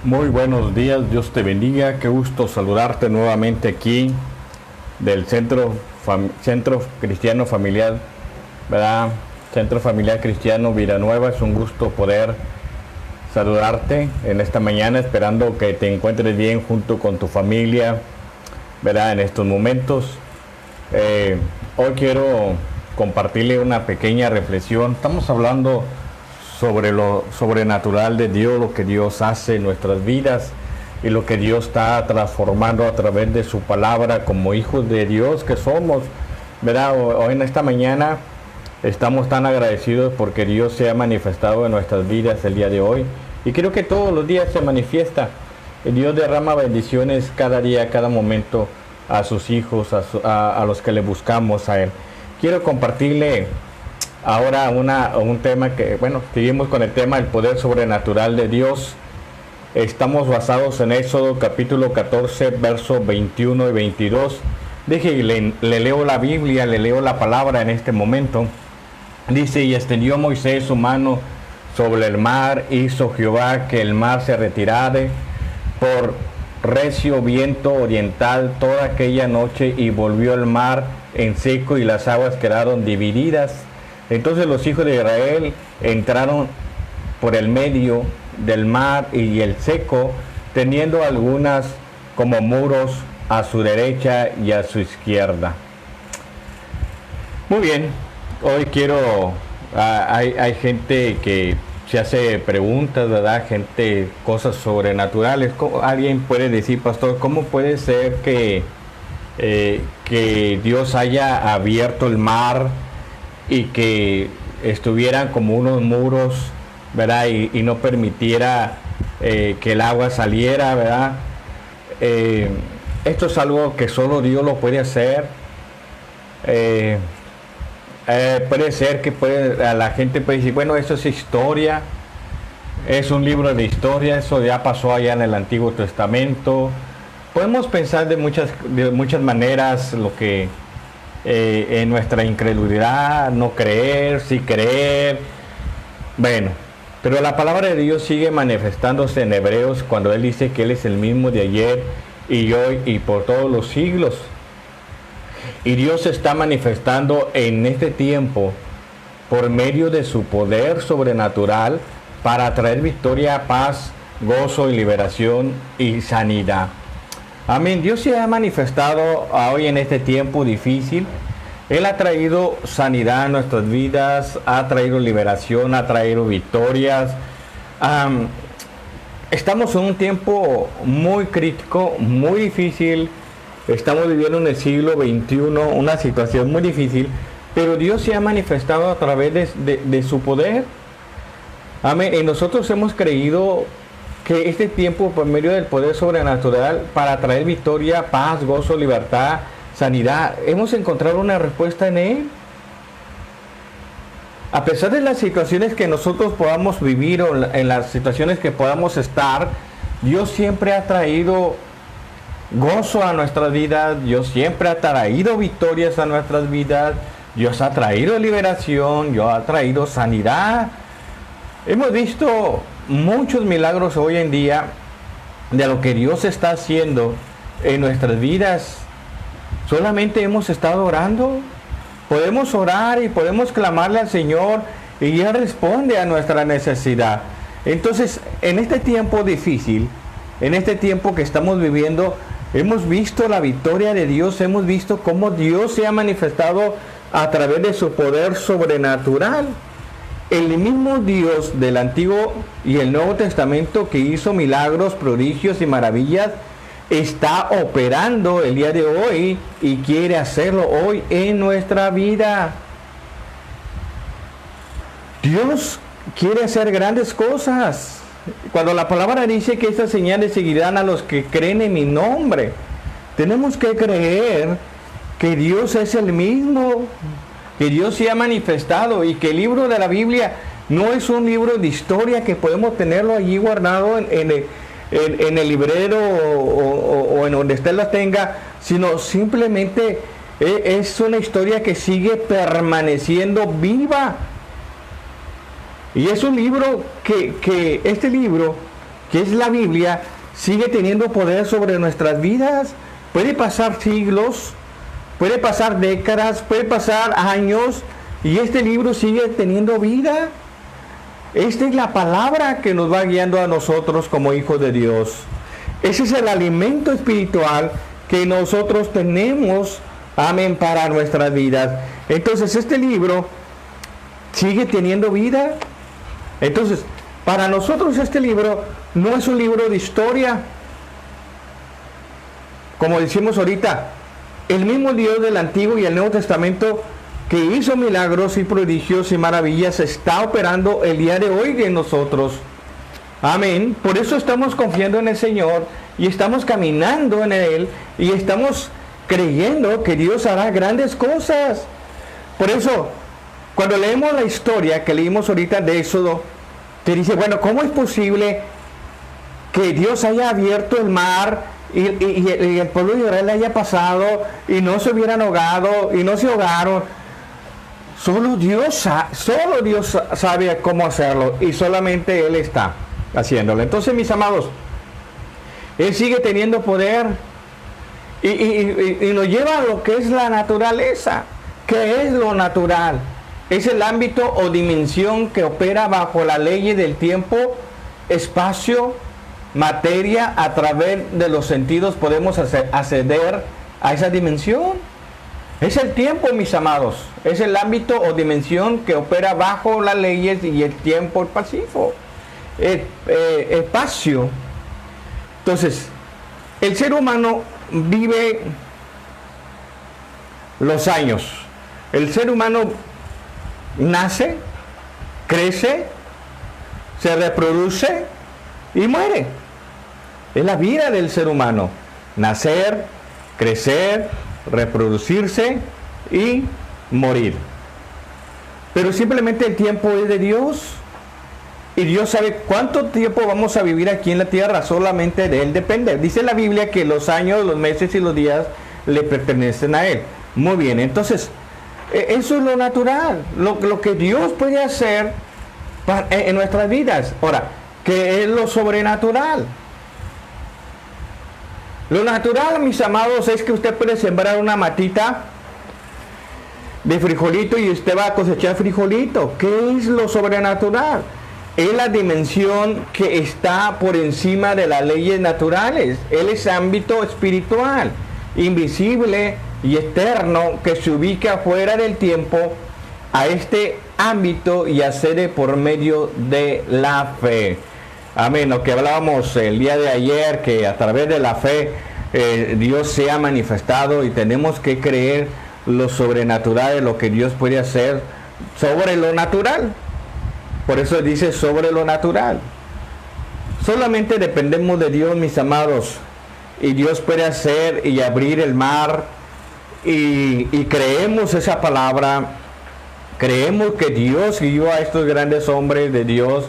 Muy buenos días, Dios te bendiga, qué gusto saludarte nuevamente aquí del Centro Cristiano Familiar, ¿verdad? Centro Familiar Cristiano Villanueva, es un gusto poder saludarte en esta mañana, esperando que te encuentres bien junto con tu familia, ¿verdad? En estos momentos. Hoy quiero compartirle una pequeña reflexión. Estamos hablando sobre lo sobrenatural de Dios, lo que Dios hace en nuestras vidas y lo que Dios está transformando a través de su palabra como hijos de Dios que somos, ¿verdad? Hoy en esta mañana estamos tan agradecidos porque Dios se ha manifestado en nuestras vidas el día de hoy, y creo que todos los días se manifiesta. Dios derrama bendiciones cada día, cada momento a sus hijos, a los que le buscamos a Él. Quiero compartirle ahora un tema que, bueno, seguimos con el tema del poder sobrenatural de Dios. Estamos basados en Éxodo capítulo 14, versos 21 y 22. Le leo la Biblia, le leo la palabra en este momento. Dice: y extendió Moisés su mano sobre el mar, hizo Jehová que el mar se retirare por recio viento oriental toda aquella noche, y volvió el mar en seco y las aguas quedaron divididas. Entonces los hijos de Israel entraron por el medio del mar y el seco, teniendo algunas como muros a su derecha y a su izquierda. Muy bien, hoy hay gente que se hace preguntas, ¿verdad? Cosas sobrenaturales. Alguien puede decir: pastor, ¿cómo puede ser que Dios haya abierto el mar y que estuvieran como unos muros, ¿verdad? Y no permitiera que el agua saliera, ¿verdad? Esto es algo que solo Dios lo puede hacer. Puede ser que la gente puede decir: bueno, eso es historia, es un libro de historia, eso ya pasó allá en el Antiguo Testamento. Podemos pensar de muchas maneras lo que en nuestra incredulidad, no creer, sí creer. Bueno, pero la palabra de Dios sigue manifestándose en Hebreos cuando Él dice que Él es el mismo de ayer y hoy y por todos los siglos. Y Dios se está manifestando en este tiempo por medio de su poder sobrenatural para traer victoria, paz, gozo y liberación y sanidad. Amén. Dios se ha manifestado hoy en este tiempo difícil. Él ha traído sanidad a nuestras vidas, ha traído liberación, ha traído victorias. Estamos en un tiempo muy crítico, muy difícil. Estamos viviendo en el siglo XXI, una situación muy difícil, pero Dios se ha manifestado a través de su poder. Amén. Y nosotros hemos creído que este tiempo, por medio del poder sobrenatural, para traer victoria, paz, gozo, libertad, sanidad, hemos encontrado una respuesta en Él. A pesar de las situaciones que nosotros podamos vivir o en las situaciones que podamos estar, Dios siempre ha traído gozo a nuestras vidas, Dios siempre ha traído victorias a nuestras vidas, Dios ha traído liberación, Dios ha traído sanidad. Hemos visto muchos milagros hoy en día de lo que Dios está haciendo en nuestras vidas. Solamente hemos estado orando. Podemos orar y podemos clamarle al Señor y Él responde a nuestra necesidad. Entonces, en este tiempo difícil, en este tiempo que estamos viviendo, hemos visto la victoria de Dios, hemos visto cómo Dios se ha manifestado a través de su poder sobrenatural. El mismo Dios del Antiguo y el Nuevo Testamento, que hizo milagros, prodigios y maravillas, está operando el día de hoy y quiere hacerlo hoy en nuestra vida. Dios quiere hacer grandes cosas. Cuando la palabra dice que estas señales seguirán a los que creen en mi nombre, tenemos que creer que Dios es el mismo, que Dios se ha manifestado y que el libro de la Biblia no es un libro de historia que podemos tenerlo allí guardado en el librero o en donde usted la tenga, sino simplemente es una historia que sigue permaneciendo viva. Y es un libro que este libro que es la Biblia, sigue teniendo poder sobre nuestras vidas. Puede pasar siglos, puede pasar décadas, puede pasar años, y este libro sigue teniendo vida. Esta es la palabra que nos va guiando a nosotros como hijos de Dios. Ese es el alimento espiritual que nosotros tenemos, amén, para nuestras vidas. Entonces este libro sigue teniendo vida. Entonces, para nosotros este libro no es un libro de historia. Como decimos ahorita, el mismo Dios del Antiguo y el Nuevo Testamento, que hizo milagros y prodigios y maravillas, está operando el día de hoy en nosotros. Amén. Por eso estamos confiando en el Señor y estamos caminando en Él y estamos creyendo que Dios hará grandes cosas. Por eso, cuando leemos la historia que leímos ahorita de Éxodo, te dice, bueno, ¿cómo es posible que Dios haya abierto el mar y el pueblo de Israel haya pasado y no se hubieran ahogado y no se ahogaron? Solo Dios sabe cómo hacerlo, y solamente Él está haciéndolo. Entonces, mis amados, Él sigue teniendo poder y nos lleva a lo que es la naturaleza. ¿Qué es lo natural? Es el ámbito o dimensión que opera bajo la ley del tiempo, espacio, materia. A través de los sentidos podemos acceder a esa dimensión. Es el tiempo, mis amados. Es el ámbito o dimensión que opera bajo las leyes y el tiempo pasivo. Espacio. Entonces, el ser humano vive los años. El ser humano nace, crece, se reproduce y muere. Es la vida del ser humano. Nacer, crecer, reproducirse y morir. Pero simplemente el tiempo es de Dios, y Dios sabe cuánto tiempo vamos a vivir aquí en la tierra. Solamente de Él depende. Dice la Biblia que los años, los meses y los días le pertenecen a Él. Muy bien, entonces eso es lo natural, lo que Dios puede hacer en nuestras vidas. Ahora, ¿qué es lo sobrenatural? Lo natural, mis amados, es que usted puede sembrar una matita de frijolito y usted va a cosechar frijolito. ¿Qué es lo sobrenatural? Es la dimensión que está por encima de las leyes naturales. Él es ámbito espiritual, invisible y eterno, que se ubica fuera del tiempo. A este ámbito y accede por medio de la fe. Amén. Lo que hablábamos el día de ayer, que a través de la fe Dios se ha manifestado, y tenemos que creer lo sobrenatural de lo que Dios puede hacer sobre lo natural. Por eso dice sobre lo natural. Solamente dependemos de Dios, mis amados, y Dios puede hacer y abrir el mar, y creemos esa palabra. Creemos que Dios guió a estos grandes hombres de Dios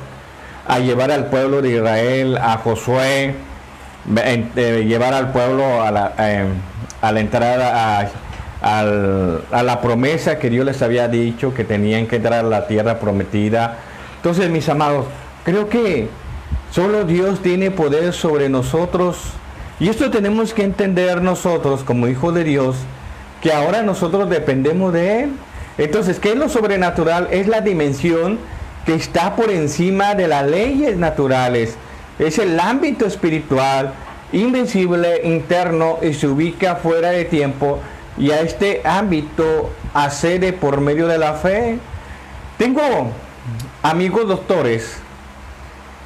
a llevar al pueblo de Israel, a Josué, llevar al pueblo a la entrada a la promesa que Dios les había dicho, que tenían que entrar a la tierra prometida. Entonces, mis amados, creo que solo Dios tiene poder sobre nosotros, y esto tenemos que entender nosotros como hijos de Dios, que ahora nosotros dependemos de Él. Entonces, ¿qué es lo sobrenatural? Es la dimensión que está por encima de las leyes naturales. Es el ámbito espiritual, invencible, interno, y se ubica fuera de tiempo, y a este ámbito accede por medio de la fe. Tengo amigos doctores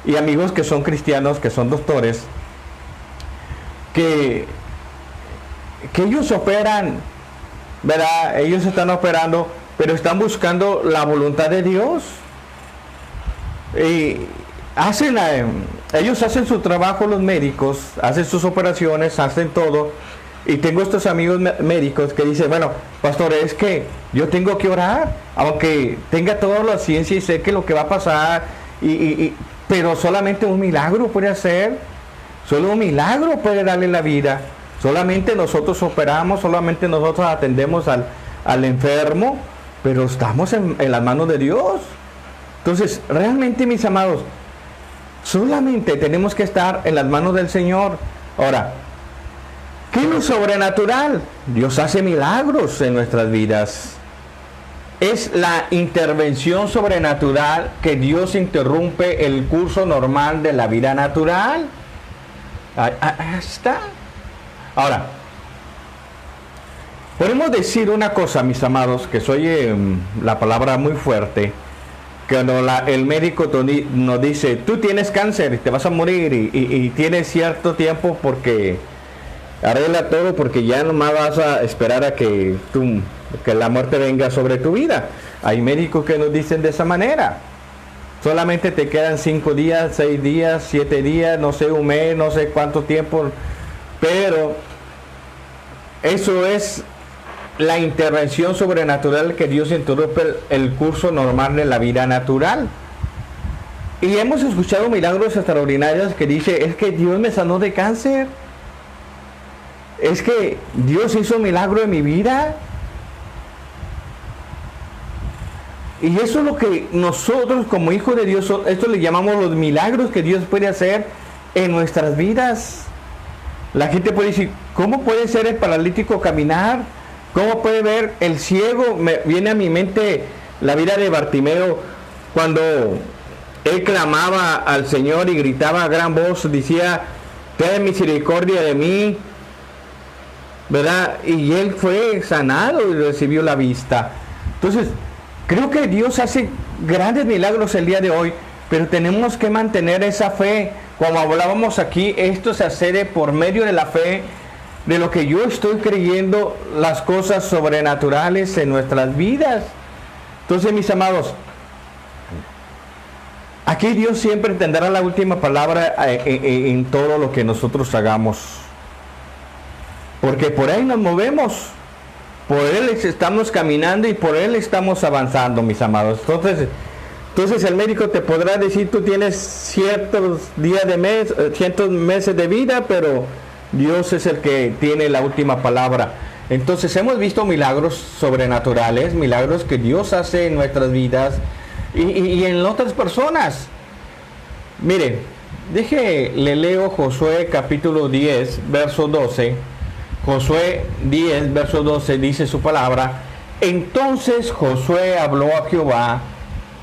y amigos que son cristianos, que son doctores, que ellos operan, ¿verdad? Ellos están operando, pero están buscando la voluntad de Dios. Y ellos hacen su trabajo, los médicos, hacen sus operaciones, hacen todo. Y tengo estos amigos médicos que dicen, bueno, pastor, es que yo tengo que orar, aunque tenga toda la ciencia y sé que lo que va a pasar, pero solamente un milagro puede hacer, solo un milagro puede darle la vida. Solamente nosotros operamos, solamente nosotros atendemos al enfermo, pero estamos en las manos de Dios. Entonces, realmente, mis amados, Solamente tenemos que estar en las manos del Señor. Ahora, ¿qué es lo sobrenatural? Dios hace milagros en nuestras vidas. Es la intervención sobrenatural que Dios interrumpe el curso normal de la vida natural. Ahí está. Ahora, podemos decir una cosa, mis amados, que soy la palabra muy fuerte. Cuando el médico nos dice, tú tienes cáncer y te vas a morir y tienes cierto tiempo porque arregla todo, porque ya nomás vas a esperar a que la muerte venga sobre tu vida. Hay médicos que nos dicen de esa manera. Solamente te quedan 5 días, 6 días, 7 días, no sé, un mes, no sé cuánto tiempo. Pero eso es la intervención sobrenatural que Dios interrumpe el curso normal de la vida natural. Y hemos escuchado milagros extraordinarios que dice, es que Dios me sanó de cáncer. Es que Dios hizo un milagro en mi vida. Y eso es lo que nosotros como hijos de Dios, esto le llamamos los milagros que Dios puede hacer en nuestras vidas. La gente puede decir, ¿cómo puede ser el paralítico caminar? ¿Cómo puede ver el ciego? Me viene a mi mente la vida de Bartimeo, cuando él clamaba al Señor y gritaba a gran voz, decía, ten misericordia de mí, ¿verdad? Y él fue sanado y recibió la vista. Entonces, creo que Dios hace grandes milagros el día de hoy, pero tenemos que mantener esa fe. Como hablábamos aquí, esto se hace por medio de la fe, de lo que yo estoy creyendo, las cosas sobrenaturales en nuestras vidas. Entonces, mis amados, aquí Dios siempre tendrá la última palabra en todo lo que nosotros hagamos, porque por ahí nos movemos, por Él estamos caminando y por Él estamos avanzando, mis amados. Entonces el médico te podrá decir, tú tienes ciertos días de mes, ciertos meses de vida, pero Dios es el que tiene la última palabra. Entonces hemos visto milagros sobrenaturales, milagros que Dios hace en nuestras vidas y en otras personas. Mire, le leo Josué capítulo 10, verso 12. Josué 10, verso 12 dice su palabra. Entonces Josué habló a Jehová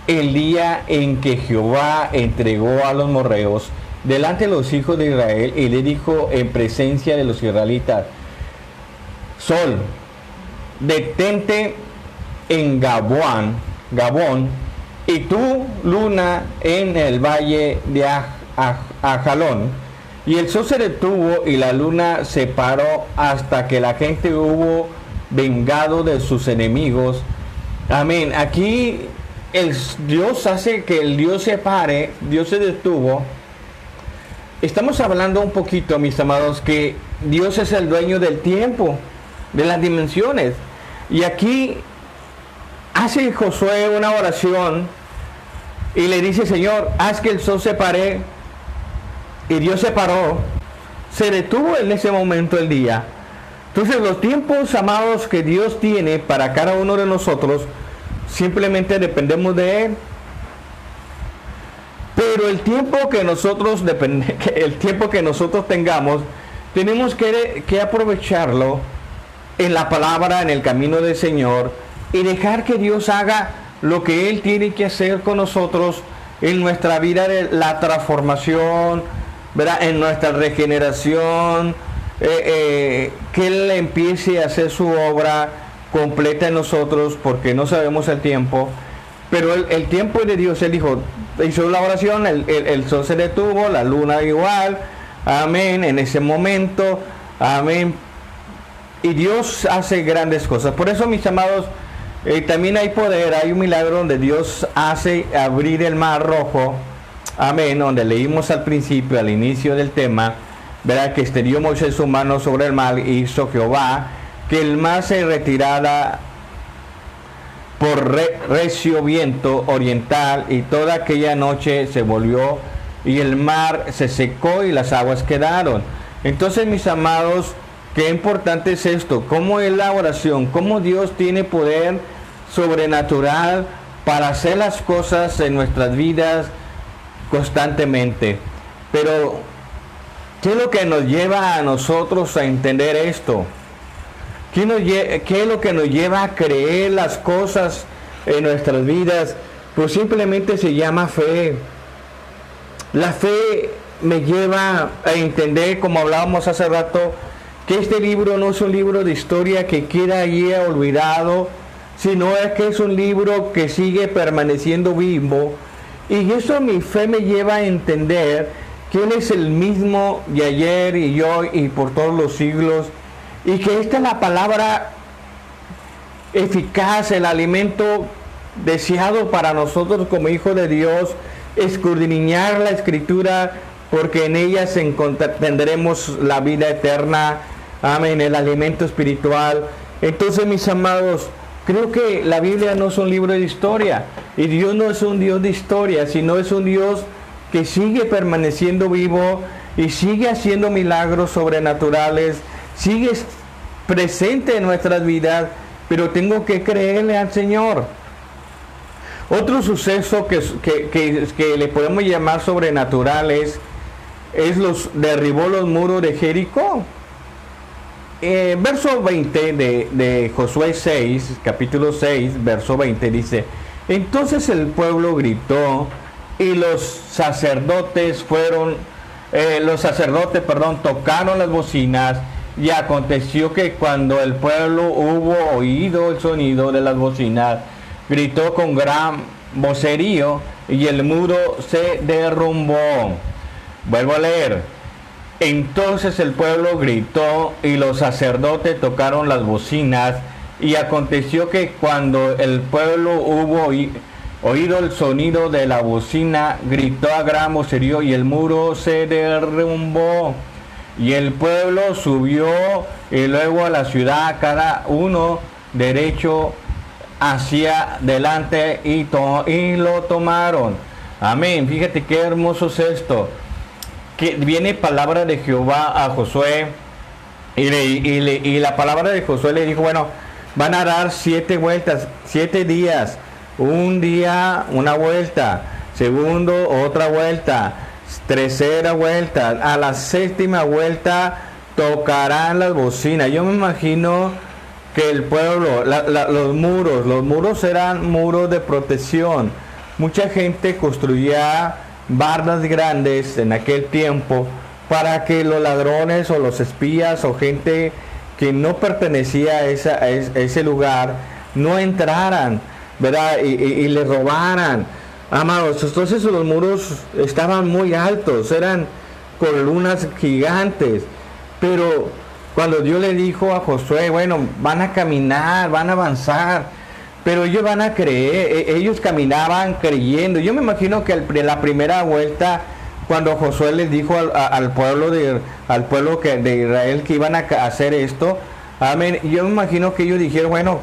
el día en que Jehová entregó a los morreos delante de los hijos de Israel, y le dijo en presencia de los israelitas, Sol, detente en Gabón, y tú, luna, en el valle de Ajalón. Y el sol se detuvo y la luna se paró hasta que la gente hubo vengado de sus enemigos. Amén. Aquí Dios hace que el Dios se pare, Dios se detuvo. Estamos hablando un poquito, mis amados, que Dios es el dueño del tiempo, de las dimensiones. Y aquí hace Josué una oración y le dice, Señor, haz que el sol se pare. Y Dios se paró, se detuvo en ese momento el día. Entonces los tiempos, amados, que Dios tiene para cada uno de nosotros, simplemente dependemos de Él. Pero el tiempo que nosotros tengamos, tenemos que aprovecharlo en la palabra, en el camino del Señor, y dejar que Dios haga lo que Él tiene que hacer con nosotros en nuestra vida, de la transformación, ¿verdad? En nuestra regeneración, que Él empiece a hacer su obra completa en nosotros, porque no sabemos el tiempo. Pero el tiempo de Dios, Él dijo, hizo la oración, el sol se detuvo, la luna igual, amén, en ese momento, amén. Y Dios hace grandes cosas. Por eso, mis amados, también hay poder, hay un milagro donde Dios hace abrir el mar rojo, amén, donde leímos al principio, al inicio del tema, verá que extendió Moisés su mano sobre el mar y hizo Jehová que el mar se retirara por recio viento oriental, y toda aquella noche se volvió y el mar se secó y las aguas quedaron. Entonces, mis amados, qué importante es esto, cómo es la oración, cómo Dios tiene poder sobrenatural para hacer las cosas en nuestras vidas constantemente. Pero, ¿qué es lo que nos lleva a nosotros a entender esto? ¿Qué es lo que nos lleva a creer las cosas en nuestras vidas? Pues simplemente se llama fe. La fe me lleva a entender, como hablábamos hace rato, que este libro no es un libro de historia que queda allí olvidado, sino es que es un libro que sigue permaneciendo vivo. Y eso mi fe me lleva a entender que Él es el mismo de ayer y hoy y por todos los siglos, y que esta es la palabra eficaz, el alimento deseado para nosotros como hijos de Dios, escudriñar la Escritura, porque en ellas tendremos la vida eterna, amén, el alimento espiritual. Entonces, mis amados, creo que la Biblia no es un libro de historia, y Dios no es un Dios de historia, sino es un Dios que sigue permaneciendo vivo y sigue haciendo milagros sobrenaturales, sigue presente en nuestras vidas, pero tengo que creerle al Señor. Otro suceso que le podemos llamar sobrenatural es derribó los muros de Jericó. Verso 20 de Josué 6, capítulo 6, verso 20 dice: entonces el pueblo gritó y los sacerdotes tocaron las bocinas, y aconteció que cuando el pueblo hubo oído el sonido de las bocinas, gritó con gran vocerío y el muro se derrumbó. Vuelvo a leer. Entonces el pueblo gritó y los sacerdotes tocaron las bocinas, y aconteció que cuando el pueblo hubo oído el sonido de la bocina, gritó a gran vocerío y el muro se derrumbó. Y el pueblo subió y luego a la ciudad, cada uno derecho hacia delante, y lo tomaron. Amén. Fíjate qué hermoso es esto. Que viene palabra de Jehová a Josué, y la palabra de Josué le dijo: bueno, van a dar 7 vueltas, 7 días. Un día una vuelta, segundo otra vuelta, tercera vuelta, a la 7ª vuelta tocarán las bocinas. Yo me imagino que el pueblo, los muros eran muros de protección. Mucha gente construía bardas grandes en aquel tiempo para que los ladrones o los espías o gente que no pertenecía a ese lugar no entraran, ¿verdad? Y le robaran. Amados, entonces los muros estaban muy altos, eran columnas gigantes. Pero cuando Dios le dijo a Josué: bueno, van a caminar, van a avanzar, pero ellos van a creer, ellos caminaban creyendo. Yo me imagino que la primera vuelta, cuando Josué les dijo al pueblo de Israel que iban a hacer esto, amén, yo me imagino que ellos dijeron: bueno,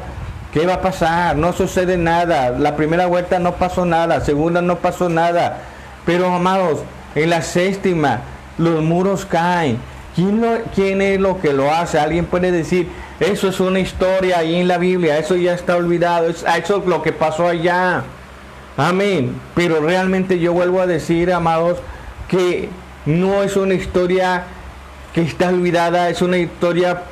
¿qué va a pasar? No sucede nada. La primera vuelta no pasó nada, segunda no pasó nada. Pero, amados, en la 7ª los muros caen. ¿Quién es lo que lo hace? Alguien puede decir: eso es una historia ahí en la Biblia, eso ya está olvidado, eso es lo que pasó allá. Amén. Pero realmente yo vuelvo a decir, amados, que no es una historia que está olvidada, es una historia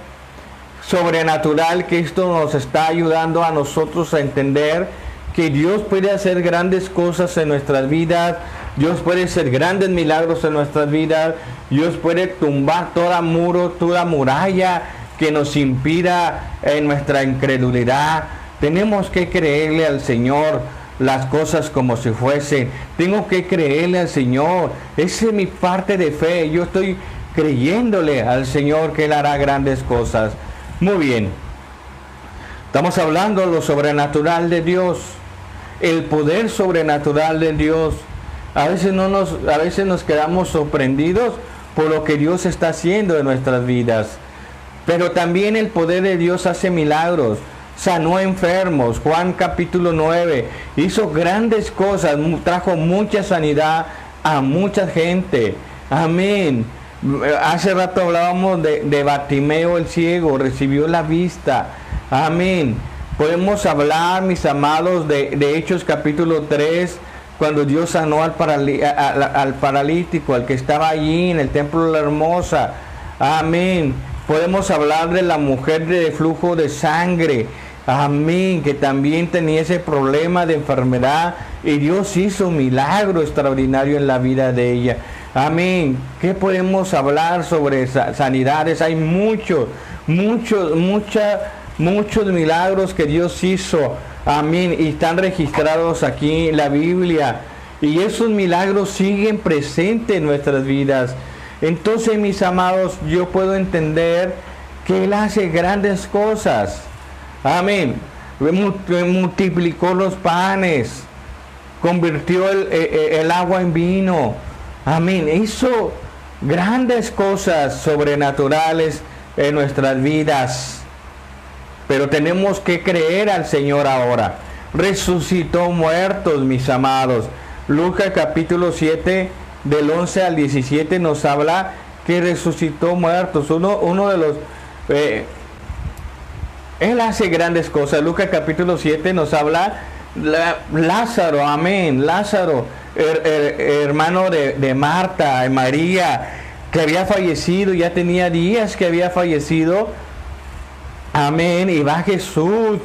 sobrenatural, que esto nos está ayudando a nosotros a entender que Dios puede hacer grandes cosas en nuestras vidas. Dios puede hacer grandes milagros en nuestras vidas. Dios puede tumbar toda muralla que nos impida en nuestra incredulidad. Tenemos que creerle al Señor las cosas como si fuesen. Tengo que creerle al Señor. Esa es mi parte de fe. Yo estoy creyéndole al Señor que Él hará grandes cosas. Muy bien. Estamos hablando de lo sobrenatural de Dios. El poder sobrenatural de Dios. A veces nos quedamos sorprendidos por lo que Dios está haciendo en nuestras vidas. Pero también el poder de Dios hace milagros. Sanó enfermos. Juan capítulo 9. Hizo grandes cosas. Trajo mucha sanidad a mucha gente. Amén. Hace rato hablábamos de Bartimeo el ciego. Recibió la vista. Amén. Podemos hablar, mis amados, de Hechos capítulo 3. cuando Dios sanó al paralítico, al que estaba allí en el templo de la Hermosa. Amén. Podemos hablar de la mujer de flujo de sangre. Amén, que también tenía ese problema de enfermedad y Dios hizo un milagro extraordinario en la vida de ella. Amén. ¿Qué podemos hablar sobre sanidades? Hay muchos milagros que Dios hizo. Amén. Y están registrados aquí en la Biblia. Y esos milagros siguen presentes en nuestras vidas. Entonces, mis amados, yo puedo entender que Él hace grandes cosas. Amén. Multiplicó los panes, convirtió el agua en vino. Amén. Hizo grandes cosas sobrenaturales en nuestras vidas. Pero tenemos que creer al Señor ahora. Resucitó muertos, mis amados. Lucas capítulo 7, del 11 al 17 nos habla que resucitó muertos. Uno de los... Él hace grandes cosas. Lucas capítulo 7 nos habla Lázaro, amén. Lázaro, hermano de Marta y María, que había fallecido, ya tenía días que había fallecido. Amén. Y va Jesús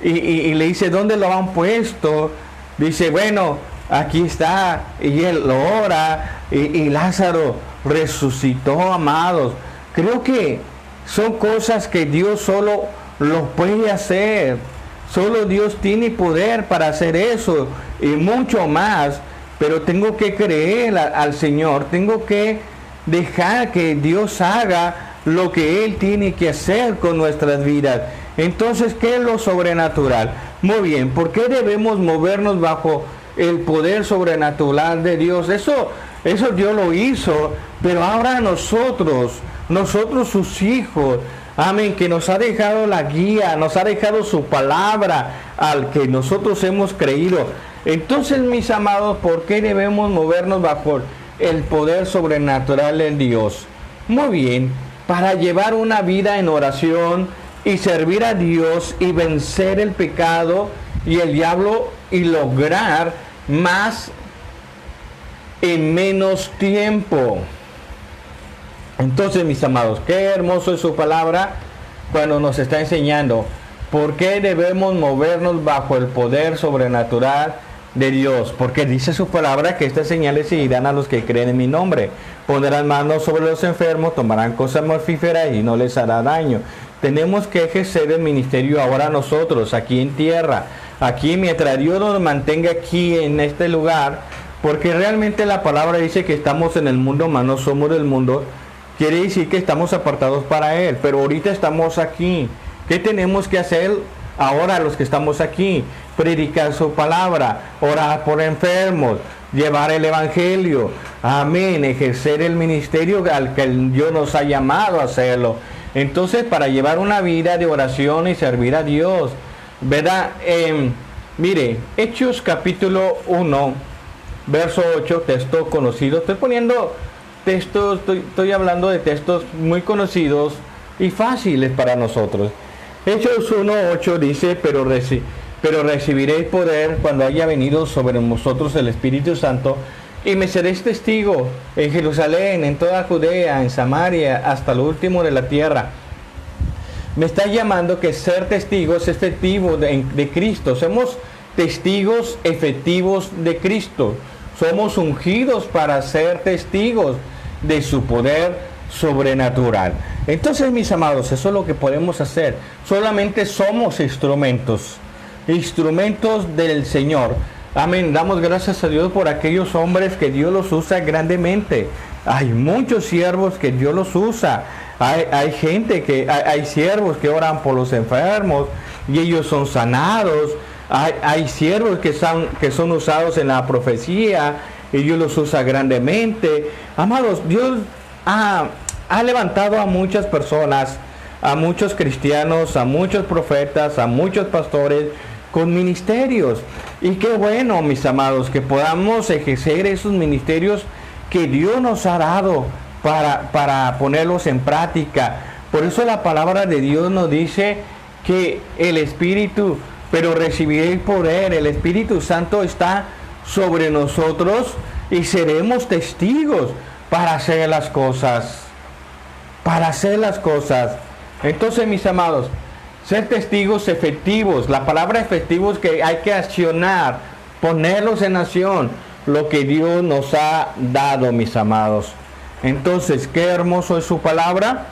y le dice, ¿dónde lo han puesto? Dice, bueno, aquí está. Y él lo ora y Lázaro resucitó, amados. Creo que son cosas que Dios solo lo puede hacer. Solo Dios tiene poder para hacer eso y mucho más. Pero tengo que creer al Señor. Tengo que dejar que Dios haga lo que Él tiene que hacer con nuestras vidas. Entonces, ¿qué es lo sobrenatural? Muy bien, ¿por qué debemos movernos bajo el poder sobrenatural de Dios? Eso Dios lo hizo, pero ahora nosotros sus hijos, amén, que nos ha dejado la guía, nos ha dejado su palabra al que nosotros hemos creído. Entonces, mis amados, ¿por qué debemos movernos bajo el poder sobrenatural de Dios? Muy bien, para llevar una vida en oración y servir a Dios y vencer el pecado y el diablo y lograr más en menos tiempo. Entonces, mis amados, qué hermoso es su palabra cuando nos está enseñando por qué debemos movernos bajo el poder sobrenatural de Dios. Porque dice su palabra que estas señales seguirán a los que creen en mi nombre. Pondrán manos sobre los enfermos, tomarán cosas mortíferas y no les hará daño. Tenemos que ejercer el ministerio ahora nosotros, aquí en tierra. Aquí, mientras Dios nos mantenga aquí en este lugar, porque realmente la palabra dice que estamos en el mundo, mas no somos del mundo. Quiere decir que estamos apartados para Él, pero ahorita estamos aquí. ¿Qué tenemos que hacer ahora los que estamos aquí? Predicar su palabra, orar por enfermos, llevar el evangelio, amén, ejercer el ministerio al que Dios nos ha llamado a hacerlo. Entonces, para llevar una vida de oración y servir a Dios, ¿verdad? Mire, Hechos capítulo 1, verso 8, texto conocido. Estoy poniendo textos, estoy hablando de textos muy conocidos y fáciles para nosotros. Hechos 1:8 dice, pero recibiréis poder cuando haya venido sobre vosotros el Espíritu Santo, y me seréis testigo en Jerusalén, en toda Judea, en Samaria, hasta lo último de la tierra. Me está llamando que ser testigos es efectivo de Cristo. Somos testigos efectivos de Cristo. Somos ungidos para ser testigos de su poder sobrenatural. Entonces, mis amados, eso es lo que podemos hacer. Solamente somos instrumentos del Señor. Amén. Damos gracias a Dios por aquellos hombres que Dios los usa grandemente. Hay muchos siervos que Dios los usa. Hay siervos que oran por los enfermos y ellos son sanados. Hay siervos que son usados en la profecía y Dios los usa grandemente. Amados, Dios ha levantado a muchas personas, a muchos cristianos, a muchos profetas, a muchos pastores con ministerios. Y qué bueno, mis amados, que podamos ejercer esos ministerios que Dios nos ha dado para ponerlos en práctica. Por eso la palabra de Dios nos dice que el Espíritu, pero recibiréis poder. El Espíritu Santo está sobre nosotros y seremos testigos para hacer las cosas. Para hacer las cosas. Entonces, mis amados, ser testigos efectivos. La palabra efectivos que hay que accionar, ponerlos en acción, lo que Dios nos ha dado, mis amados. Entonces, qué hermoso es su palabra,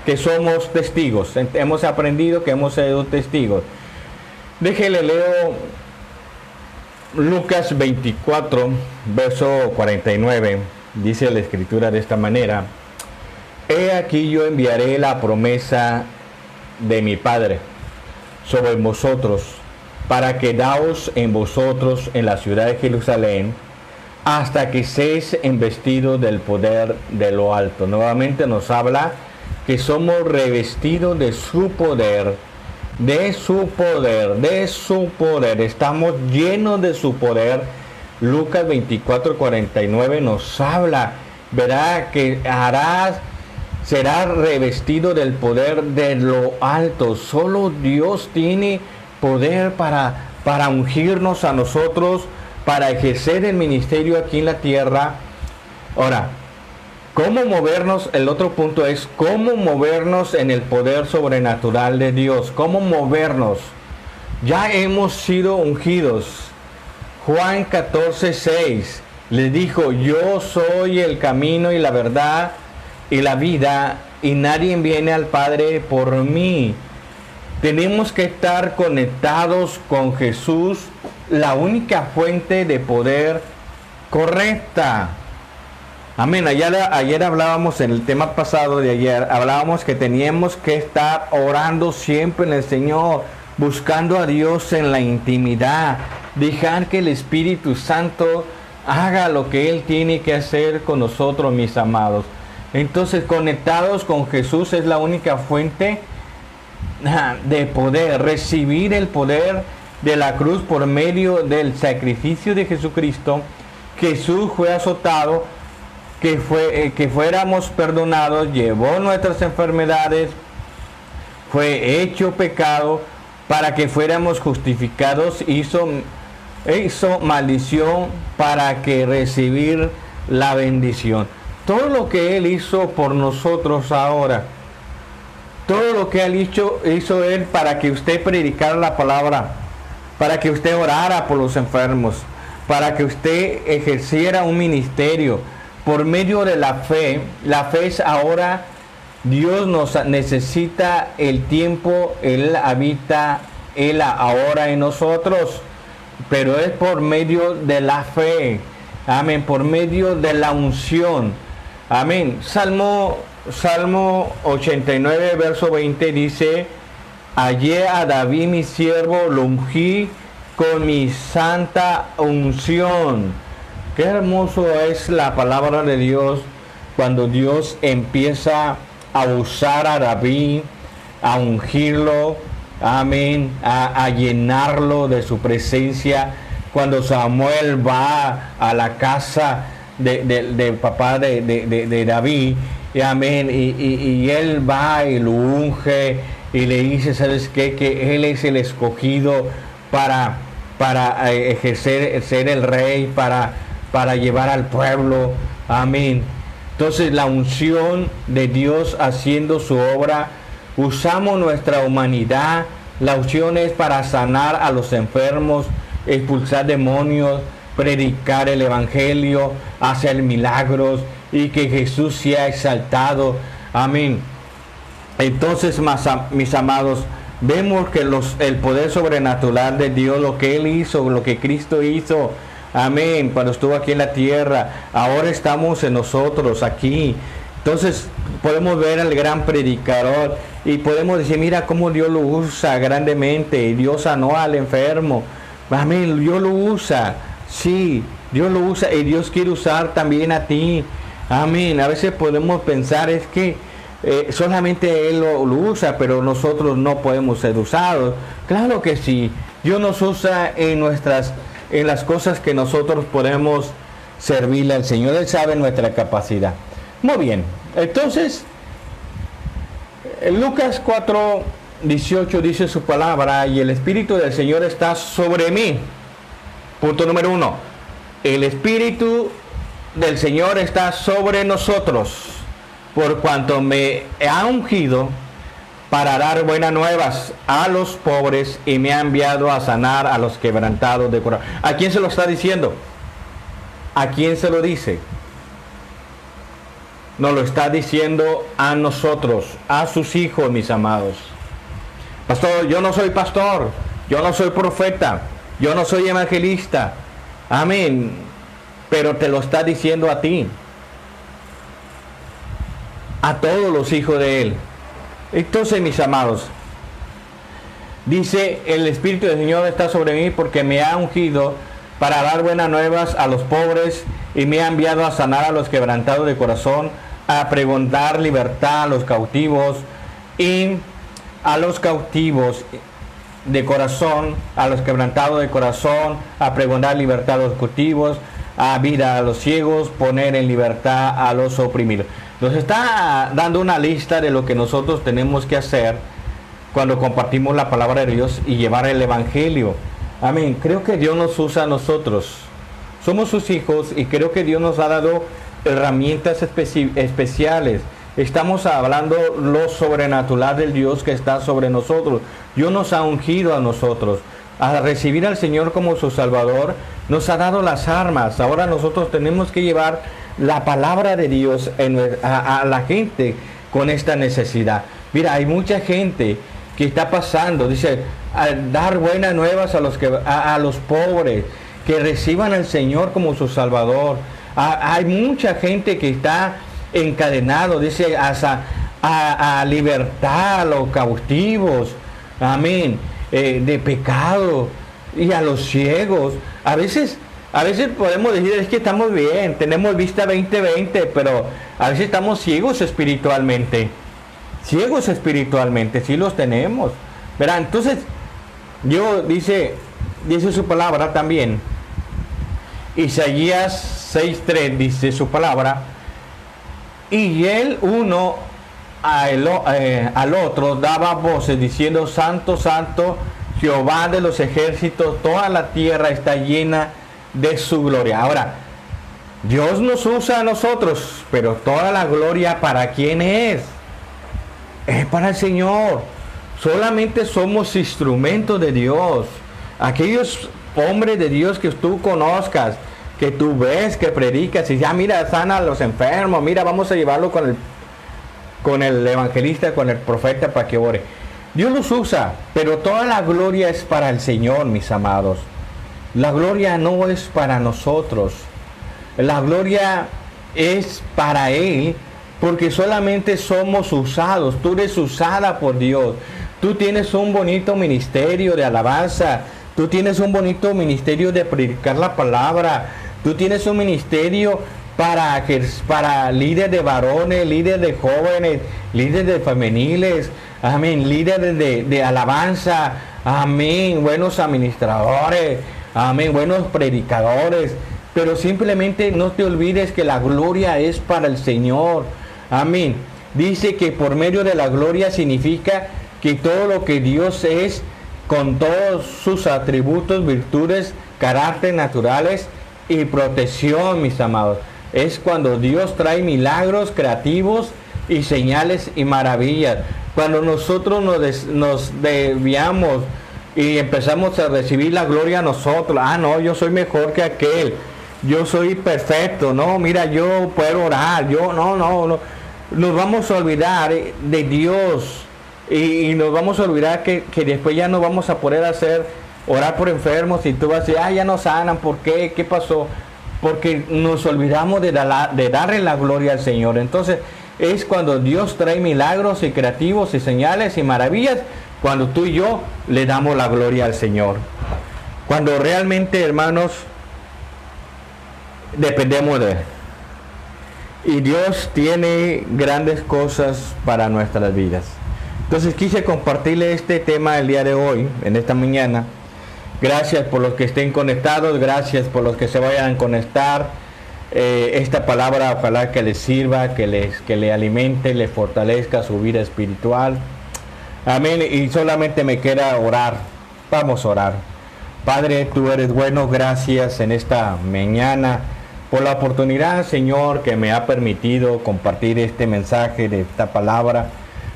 que somos testigos. Hemos aprendido que hemos sido testigos. Déjele leo Lucas 24, verso 49. Dice la escritura de esta manera: He aquí yo enviaré la promesa de mi Padre sobre vosotros, para quedaos en vosotros en la ciudad de Jerusalén, hasta que seáis investidos del poder de lo alto. Nuevamente nos habla que somos revestidos de su poder, de su poder, de su poder. Estamos llenos de su poder. Lucas 24:49 nos habla, verá que será revestido del poder de lo alto. Solo Dios tiene poder para ungirnos a nosotros, para ejercer el ministerio aquí en la tierra. Ahora, ¿cómo movernos? El otro punto es cómo movernos en el poder sobrenatural de Dios. ¿Cómo movernos? Ya hemos sido ungidos. Juan 14:6 le dijo: yo soy el camino y la verdad y la vida, y nadie viene al Padre por mí. Tenemos que estar conectados con Jesús, la única fuente de poder correcta. Amén. Ayer hablábamos en el tema pasado de ayer, hablábamos que teníamos que estar orando siempre en el Señor, buscando a Dios en la intimidad, dejar que el Espíritu Santo haga lo que Él tiene que hacer con nosotros, mis amados. Entonces, conectados con Jesús es la única fuente de poder, recibir el poder de la cruz por medio del sacrificio de Jesucristo. Jesús fue azotado, que fuéramos perdonados, llevó nuestras enfermedades, fue hecho pecado para que fuéramos justificados, hizo maldición para que recibir la bendición. Todo lo que Él hizo por nosotros ahora, todo lo que Él hizo Él para que usted predicara la palabra, para que usted orara por los enfermos, para que usted ejerciera un ministerio por medio de la fe. La fe es ahora, Dios nos necesita el tiempo, Él habita Él ahora en nosotros, pero es por medio de la fe. Amén, por medio de la unción. Amén. Salmo 89, verso 20 dice: hallé a David mi siervo, lo ungí con mi santa unción. Qué hermoso es la palabra de Dios cuando Dios empieza a usar a David, a ungirlo, amén, a llenarlo de su presencia. Cuando Samuel va a la casa del papá de David, y amén, y él va y lo unge y le dice: ¿sabes qué? Que él es el escogido para ejercer, ser el rey, para llevar al pueblo. Amén. Entonces, la unción de Dios haciendo su obra. Usamos nuestra humanidad. La unción es para sanar a los enfermos, expulsar demonios, predicar el evangelio, hacer milagros y que Jesús sea exaltado. Amén. Entonces, mis amados, vemos que el poder sobrenatural de Dios, lo que Él hizo, lo que Cristo hizo, amén, cuando estuvo aquí en la tierra, ahora estamos en nosotros aquí. Entonces podemos ver al gran predicador y podemos decir: mira cómo Dios lo usa grandemente. Dios sanó al enfermo. Amén, Dios lo usa. Sí, Dios lo usa y Dios quiere usar también a ti. Amén. A veces podemos pensar es que solamente Él lo usa, pero nosotros no podemos ser usados. Claro que sí. Dios nos usa en las cosas que nosotros podemos servirle al Señor. Él sabe nuestra capacidad. Muy bien. Entonces, Lucas 4:18 dice su palabra: y el Espíritu del Señor está sobre mí. Punto número 1. el Espíritu del Señor está sobre nosotros, por cuanto me ha ungido para dar buenas nuevas a los pobres y me ha enviado a sanar a los quebrantados de corazón. ¿A quién se lo está diciendo? ¿A quién se lo dice? Nos lo está diciendo a nosotros, a sus hijos, mis amados. Pastor, yo no soy pastor, yo no soy profeta, yo no soy evangelista. Amén. Pero te lo está diciendo a ti, a todos los hijos de Él. Entonces, mis amados, dice, el Espíritu del Señor está sobre mí porque me ha ungido para dar buenas nuevas a los pobres y me ha enviado a sanar a los quebrantados de corazón, a pregonar libertad a los cautivos y a los cautivos de corazón, a los quebrantados de corazón, a pregonar libertad a los cautivos, a vida a los ciegos, poner en libertad a los oprimidos. Nos está dando una lista de lo que nosotros tenemos que hacer cuando compartimos la palabra de Dios y llevar el Evangelio. Amén. Creo que Dios nos usa a nosotros. Somos sus hijos y creo que Dios nos ha dado herramientas especiales. Estamos hablando lo sobrenatural del Dios que está sobre nosotros. Dios nos ha ungido a nosotros. A recibir al Señor como su Salvador, nos ha dado las armas. Ahora nosotros tenemos que llevar la palabra de Dios a la gente con esta necesidad. Mira, hay mucha gente que está pasando, dice, a dar buenas nuevas a los pobres, que reciban al Señor como su Salvador. Hay mucha gente que está encadenado, dice, a libertad a los cautivos, amén, de pecado, y a los ciegos. A veces podemos decir, es que estamos bien, tenemos vista 20/20, pero a veces estamos ciegos espiritualmente. Ciegos espiritualmente, sí los tenemos. Verá, entonces, dice su palabra también. Isaías 6:3 dice su palabra. Y él uno al otro daba voces diciendo, Santo, Santo, Jehová de los ejércitos, toda la tierra está llena de su gloria. Ahora, Dios nos usa a nosotros, pero toda la gloria, ¿para quién es? Es para el Señor. Solamente somos instrumentos de Dios. Aquellos hombres de Dios que tú conozcas, que tú ves, que predicas, y ya mira, sana a los enfermos, mira, vamos a llevarlo con el evangelista, con el profeta para que ore. Dios los usa, pero toda la gloria es para el Señor, mis amados. La gloria no es para nosotros. La gloria es para Él, porque solamente somos usados. Tú eres usada por Dios. Tú tienes un bonito ministerio de alabanza. Tú tienes un bonito ministerio de predicar la palabra. Tú tienes un ministerio para líderes de varones, líderes de jóvenes, líderes de femeniles. Amén. Líderes de alabanza. Amén. Buenos administradores. Amén. Buenos predicadores. Pero simplemente no te olvides que la gloria es para el Señor. Amén. Dice que por medio de la gloria significa que todo lo que Dios es, con todos sus atributos, virtudes, carácter naturales y protección, mis amados, es cuando Dios trae milagros creativos y señales y maravillas. Cuando nosotros nos desviamos y empezamos a recibir la gloria a nosotros, no, yo soy mejor que aquel, yo soy perfecto, no, mira, yo puedo orar, no, nos vamos a olvidar de Dios y nos vamos a olvidar que después ya no vamos a poder orar por enfermos y tú vas a decir, ya no sanan, ¿por qué? ¿Qué pasó? Porque nos olvidamos de darle la gloria al Señor. Entonces es cuando Dios trae milagros y creativos y señales y maravillas, cuando tú y yo le damos la gloria al Señor. Cuando realmente, hermanos, dependemos de Él. Y Dios tiene grandes cosas para nuestras vidas. Entonces quise compartirle este tema el día de hoy, en esta mañana. Gracias por los que estén conectados, gracias por los que se vayan a conectar. Esta palabra ojalá que les sirva, que le alimente, le fortalezca su vida espiritual. Amén. Y solamente me queda orar. Vamos a orar. Padre, tú eres bueno, gracias en esta mañana por la oportunidad, Señor, que me ha permitido compartir este mensaje de esta palabra.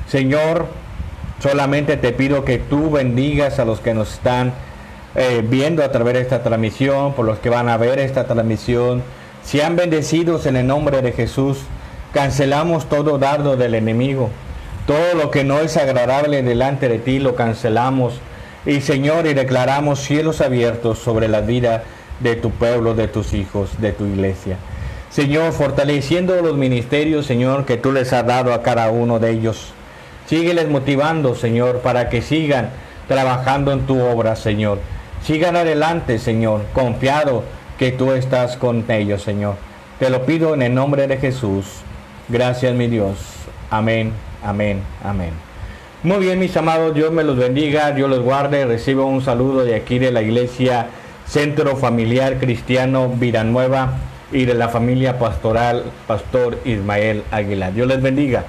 Señor, solamente te pido que tú bendigas a los que nos están viendo a través de esta transmisión, por los que van a ver esta transmisión. Sean bendecidos en el nombre de Jesús. Cancelamos todo dardo del enemigo. Todo lo que no es agradable delante de ti lo cancelamos. Y Señor, y declaramos cielos abiertos sobre la vida de tu pueblo, de tus hijos, de tu iglesia. Señor, fortaleciendo los ministerios, Señor, que tú les has dado a cada uno de ellos. Sígueles motivando, Señor, para que sigan trabajando en tu obra, Señor. Sigan adelante, Señor, confiado que tú estás con ellos, Señor. Te lo pido en el nombre de Jesús. Gracias, mi Dios. Amén, amén, amén. Muy bien, mis amados, Dios me los bendiga, Dios los guarde. Recibo un saludo de aquí de la iglesia Centro Familiar Cristiano Villanueva y de la familia pastoral Pastor Ismael Aguilar. Dios les bendiga.